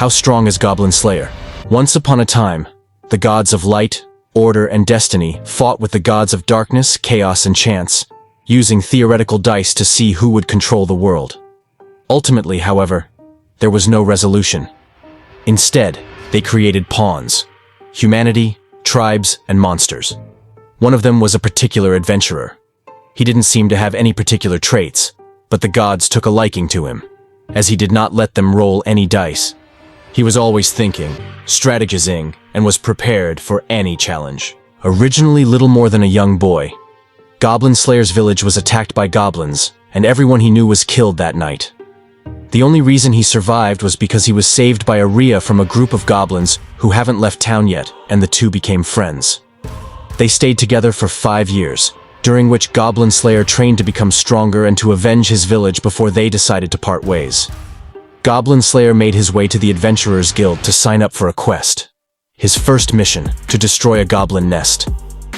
How strong is Goblin Slayer? Once upon a time, the gods of light, order, and destiny fought with the gods of darkness, chaos, and chance, using theoretical dice to see who would control the world. Ultimately, however, there was no resolution. Instead, they created pawns: humanity, tribes, and monsters. One of them was a particular adventurer. He didn't seem to have any particular traits, but the gods took a liking to him, as he did not let them roll any dice. He was always thinking, strategizing, and was prepared for any challenge. Originally little more than a young boy, Goblin Slayer's village was attacked by goblins, and everyone he knew was killed that night. The only reason he survived was because he was saved by a Rhea from a group of goblins who haven't left town yet, and the two became friends. They stayed together for 5 years, during which Goblin Slayer trained to become stronger and to avenge his village before they decided to part ways. Goblin Slayer made his way to the Adventurers Guild to sign up for a quest. His first mission, to destroy a goblin nest.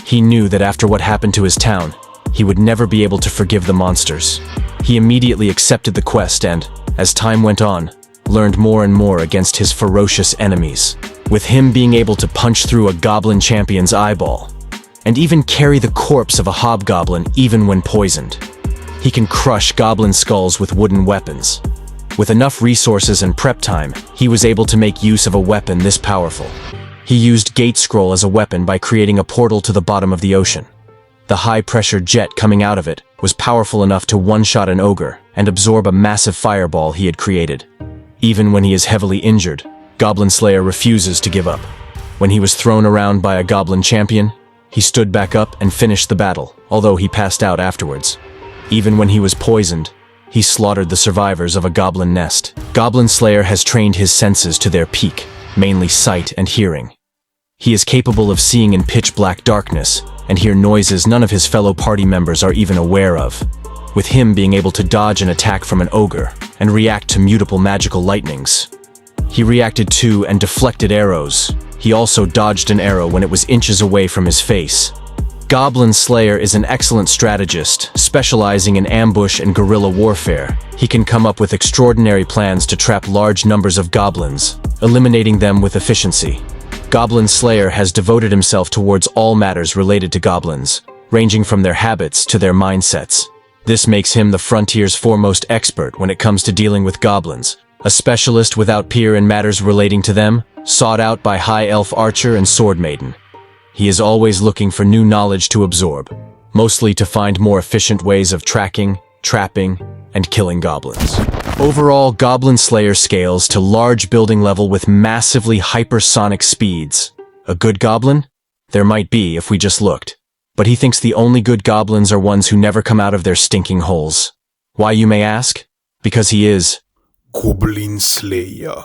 He knew that after what happened to his town, he would never be able to forgive the monsters. He immediately accepted the quest and, as time went on, learned more and more against his ferocious enemies, with him being able to punch through a goblin champion's eyeball, and even carry the corpse of a hobgoblin even when poisoned. He can crush goblin skulls with wooden weapons. With enough resources and prep time, he was able to make use of a weapon this powerful. He used Gate Scroll as a weapon by creating a portal to the bottom of the ocean. The high-pressure jet coming out of it was powerful enough to one-shot an ogre and absorb a massive fireball he had created. Even when he is heavily injured, Goblin Slayer refuses to give up. When he was thrown around by a goblin champion, he stood back up and finished the battle, although he passed out afterwards. Even when he was poisoned, he slaughtered the survivors of a goblin nest. Goblin Slayer has trained his senses to their peak, mainly sight and hearing. He is capable of seeing in pitch-black darkness and hear noises none of his fellow party members are even aware of, with him being able to dodge an attack from an ogre and react to mutable magical lightnings. He reacted to and deflected arrows. He also dodged an arrow when it was inches away from his face. Goblin Slayer is an excellent strategist, specializing in ambush and guerrilla warfare. He can come up with extraordinary plans to trap large numbers of goblins, eliminating them with efficiency. Goblin Slayer has devoted himself towards all matters related to goblins, ranging from their habits to their mindsets. This makes him the frontier's foremost expert when it comes to dealing with goblins, a specialist without peer in matters relating to them, sought out by High Elf Archer and Sword Maiden. He is always looking for new knowledge to absorb, mostly to find more efficient ways of tracking, trapping, and killing goblins. Overall, Goblin Slayer scales to large building level with massively hypersonic speeds. A good goblin? There might be if we just looked. But he thinks the only good goblins are ones who never come out of their stinking holes. Why, you may ask? Because he is Goblin Slayer.